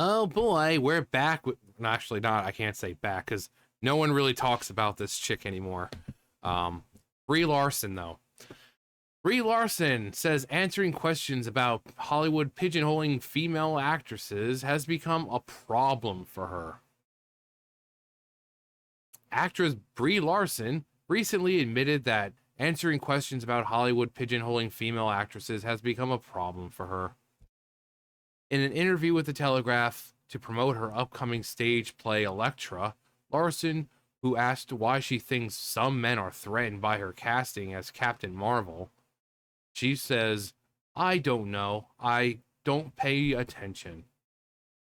Oh boy, we're back with, no, actually not, I can't say back, because no one really talks about this chick anymore. Um, Brie Larson, though. Brie Larson says answering questions about Hollywood pigeonholing female actresses has become a problem for her. Actress Brie Larson recently admitted that answering questions about Hollywood pigeonholing female actresses has become a problem for her. In an interview with The Telegraph to promote her upcoming stage play Elektra, Larson, who asked why she thinks some men are threatened by her casting as Captain Marvel, she says, "I don't know. I don't pay attention."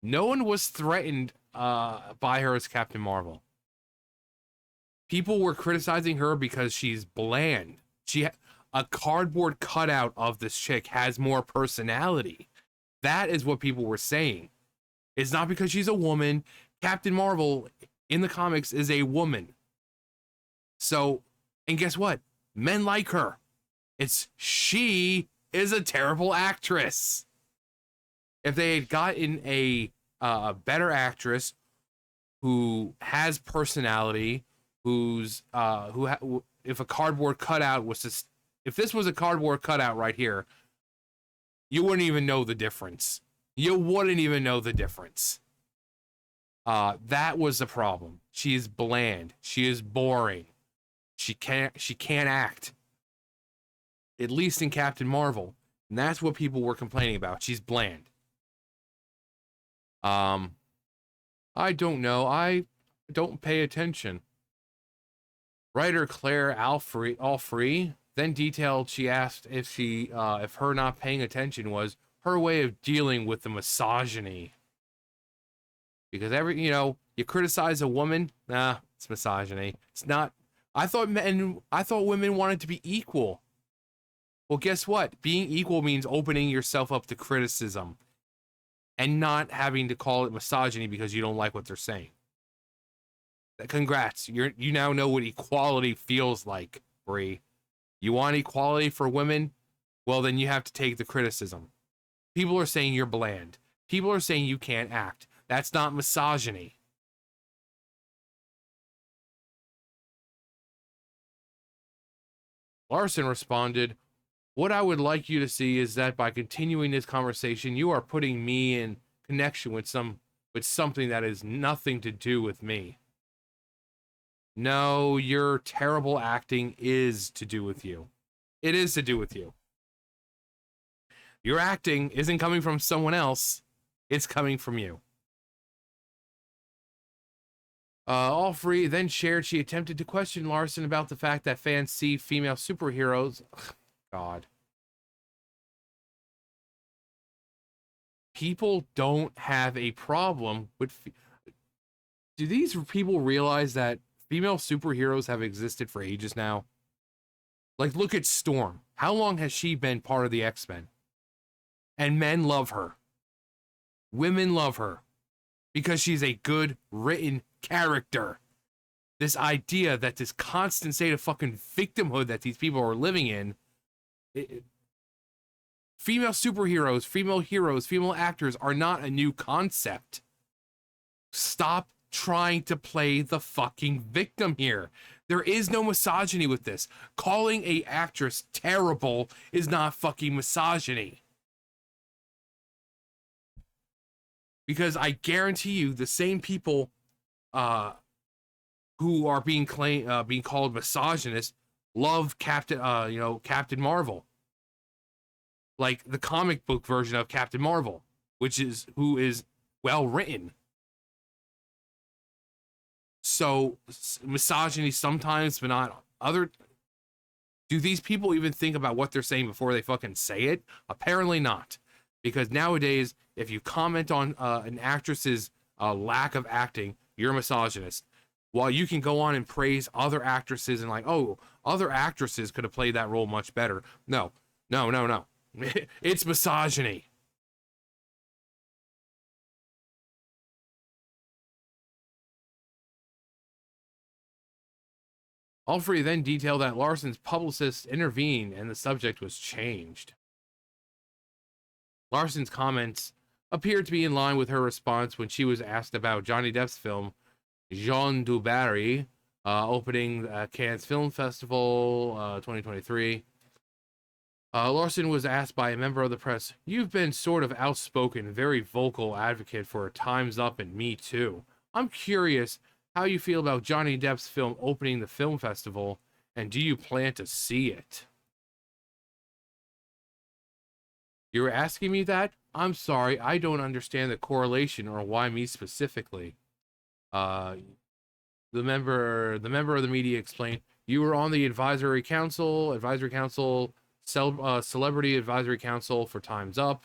No one was threatened by her as Captain Marvel. People were criticizing her because she's bland. A cardboard cutout of this chick has more personality. That is what people were saying. It's not because she's a woman. Captain Marvel in the comics is a woman. So, and guess what? Men like her. She is a terrible actress. If they had gotten a better actress who has personality, if a cardboard cutout was just, if this was a cardboard cutout right here, you wouldn't even know the difference. You wouldn't even know the difference. That was the problem. She is bland. She is boring. She can't act. At least in Captain Marvel. And that's what people were complaining about. She's bland. I don't know. I don't pay attention. Writer Claire Alfrey then detailed she asked if her not paying attention was her way of dealing with the misogyny. Because you criticize a woman, nah, it's misogyny. It's not. I thought women wanted to be equal. Well, guess what? Being equal means opening yourself up to criticism and not having to call it misogyny because you don't like what they're saying. Congrats. You now know what equality feels like, Brie. You want equality for women? Well, then you have to take the criticism. People are saying you're bland. People are saying you can't act. That's not misogyny. Larson responded, "What I would like you to see is that by continuing this conversation, you are putting me in connection with something that has nothing to do with me. No, your terrible acting is to do with you. It is to do with you. Your acting isn't coming from someone else. It's coming from you." Allfrey then shared she attempted to question Larson about the fact that fans see female superheroes. God. People don't have a problem with. Do these people realize that female superheroes have existed for ages now? Like, look at Storm. How long has she been part of the X-Men? And men love her. Women love her. Because she's a good written character. This idea that this constant state of fucking victimhood that these people are living in. Female superheroes, female heroes, female actors are not a new concept. Stop trying to play the fucking victim here. There is no misogyny with this. Calling a actress terrible is not fucking misogyny. Because I guarantee you, the same people who are being called misogynist love Captain Marvel. Like the comic book version of Captain Marvel, who is well written. So misogyny sometimes, but not other. Do these people even think about what they're saying before they fucking say it? Apparently not. Because nowadays, if you comment on an actress's lack of acting, you're a misogynist. While you can go on and praise other actresses and like, oh, other actresses could have played that role much better. No. It's misogyny. Alfrey then detailed that Larson's publicist intervened and the subject was changed. Larson's comments appeared to be in line with her response when she was asked about Johnny Depp's film Jean du Barry, opening Cannes Film Festival 2023. Larson was asked by a member of the press, "You've been sort of outspoken, very vocal advocate for Time's Up and Me Too. I'm curious how you feel about Johnny Depp's film opening the film festival, and do you plan to see it?" You're asking me that? I'm sorry, I don't understand the correlation or why me specifically. Uh, the member of the media explained, "You were on the advisory council, celebrity advisory council for Time's Up.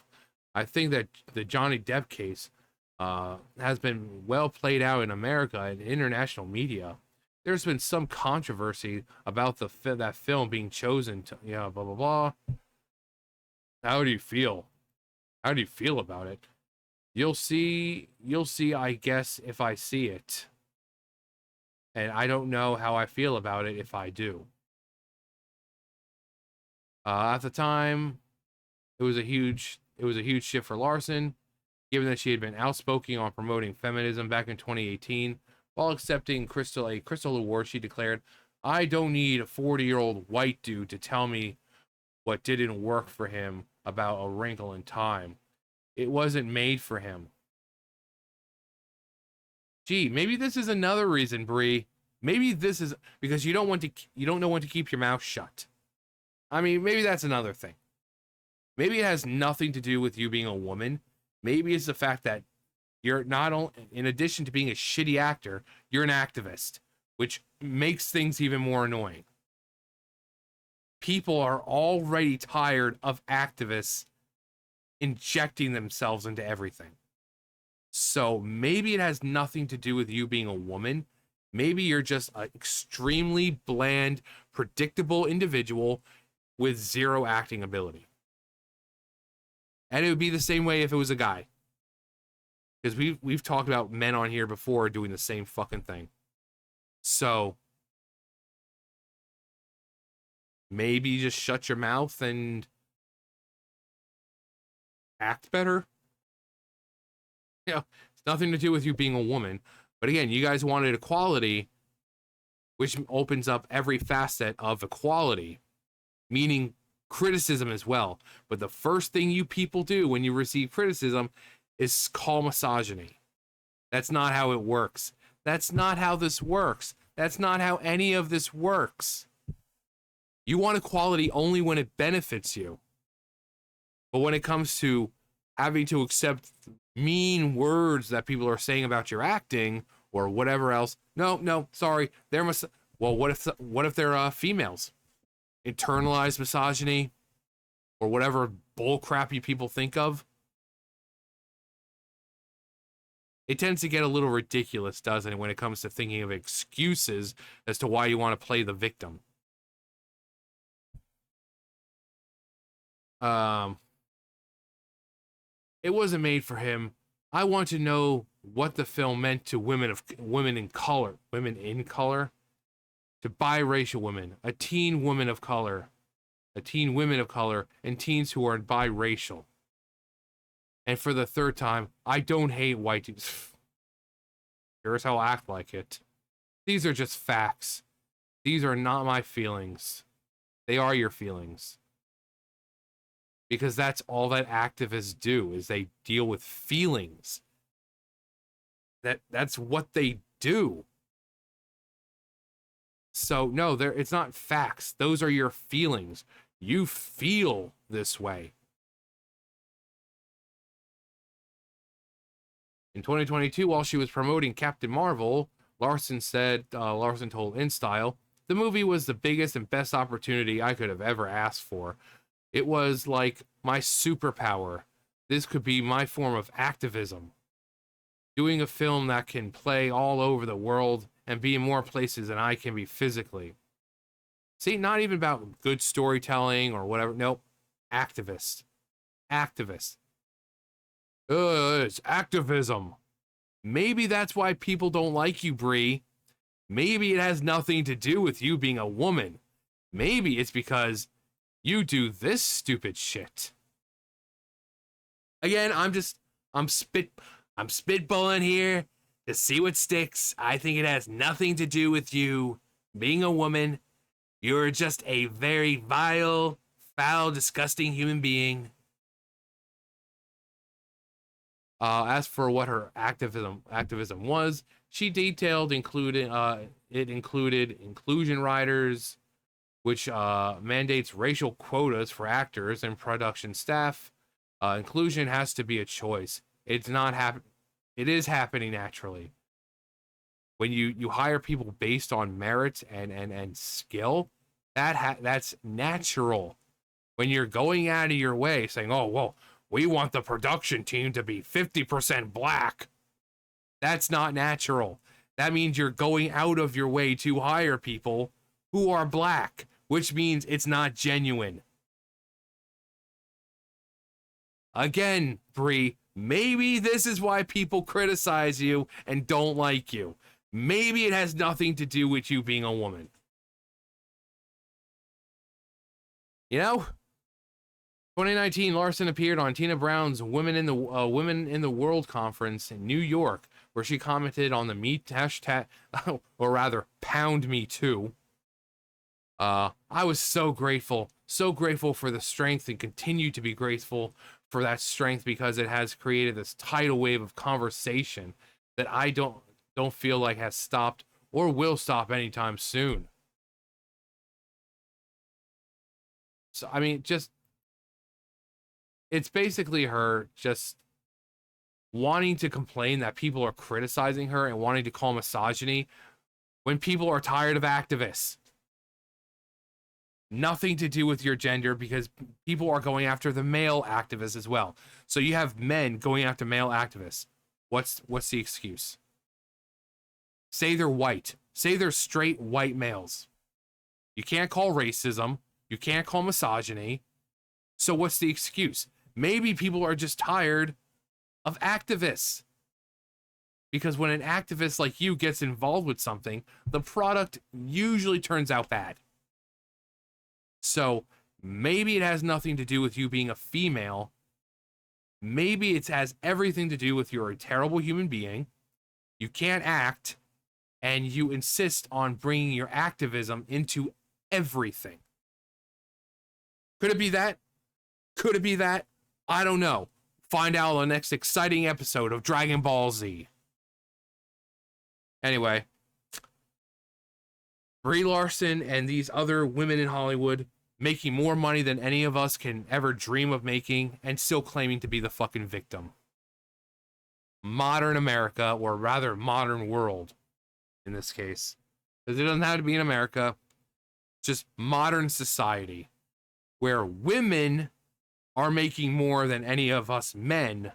I think that the Johnny Depp case has been well played out in America and international media. There's been some controversy about that film being chosen to, blah blah blah. How do you feel? How do you feel about it? You'll see, I guess, if I see it. And I don't know how I feel about it if I do." At the time, it was a huge shift for Larson, given that she had been outspoken on promoting feminism back in 2018. While accepting a Crystal Award, she declared, "I don't need a 40-year-old white dude to tell me what didn't work for him about A Wrinkle in Time. It wasn't made for him." Gee, maybe this is another reason, Brie. Maybe this is because you don't know when to keep your mouth shut. I mean, maybe that's another thing. Maybe it has nothing to do with you being a woman. Maybe it's the fact that you're not only, in addition to being a shitty actor, you're an activist, which makes things even more annoying. People are already tired of activists injecting themselves into everything. So maybe it has nothing to do with you being a woman. Maybe you're just an extremely bland, predictable individual with zero acting ability. And it would be the same way if it was a guy. Because we've talked about men on here before doing the same fucking thing. So maybe just shut your mouth and act better. It's nothing to do with you being a woman. But again, you guys wanted equality, which opens up every facet of equality, meaning criticism as well. But the first thing you people do when you receive criticism is call misogyny. That's not how it works. That's not how this works. That's not how any of this works. You want equality only when it benefits you. But when it comes to having to accept mean words that people are saying about your acting or whatever else, no, sorry. Well, what if they're females? Internalized misogyny or whatever bullcrap you people think of. It tends to get a little ridiculous, doesn't it, when it comes to thinking of excuses as to why you want to play the victim. It wasn't made for him. I want to know what the film meant to women in color, to biracial women, teen women of color, and teens who are biracial. And for the third time, I don't hate white dudes. Here's how I act like it. These are just facts. These are not my feelings. They are your feelings. Because that's all that activists do, is they deal with feelings. That's what they do. So no, it's not facts. Those are your feelings. You feel this way. In 2022, while she was promoting Captain Marvel, Larson told InStyle, "The movie was the biggest and best opportunity I could have ever asked for. It was like my superpower. This could be my form of activism. Doing a film that can play all over the world and be in more places than I can be physically." See, not even about good storytelling or whatever. Nope. Activist. It's activism. Maybe that's why people don't like you, Brie. Maybe it has nothing to do with you being a woman. Maybe it's because you do this stupid shit. Again, I'm I'm spitballing here to see what sticks. I think it has nothing to do with you being a woman. You're just a very vile, foul, disgusting human being. As for what her activism was, she detailed it included inclusion riders, which mandates racial quotas for actors and production staff. Inclusion has to be a choice. It's not happen. It is happening naturally. When you hire people based on merit and skill, that's natural. When you're going out of your way saying, "Oh, well, we want the production team to be 50% black," that's not natural. That means you're going out of your way to hire people who are black, which means it's not genuine. Again, Brie, maybe this is why people criticize you and don't like you. Maybe it has nothing to do with you being a woman. You know? 2019, Larson appeared on Tina Brown's Women in the World conference in New York, where she commented on the me hashtag, or rather, pound me too. I was so grateful for the strength, and continue to be grateful for that strength, because it has created this tidal wave of conversation that I don't feel like has stopped or will stop anytime soon. So I mean, just it's basically her just wanting to complain that people are criticizing her and wanting to call misogyny when people are tired of activists. Nothing to do with your gender, because people are going after the male activists as well. So you have men going after male activists. What's the excuse? Say they're white. Say they're straight white males. You can't call racism. You can't call misogyny. So what's the excuse? Maybe people are just tired of activists. Because when an activist like you gets involved with something, the product usually turns out bad. So maybe it has nothing to do with you being a female. Maybe it has everything to do with you're a terrible human being. You can't act, and you insist on bringing your activism into everything. Could it be that? Could it be that? I don't know. Find out on the next exciting episode of Dragon Ball Z. Anyway, Brie Larson and these other women in Hollywood making more money than any of us can ever dream of making, and still claiming to be the fucking victim. Modern America, or rather modern world in this case, because it doesn't have to be in America, just modern society, where women are making more than any of us men,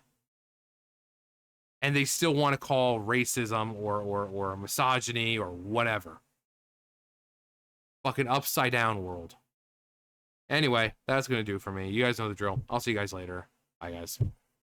and they still want to call racism or misogyny or whatever. Fucking upside down world. Anyway, that's going to do it for me. You guys know the drill. I'll see you guys later. Bye, guys.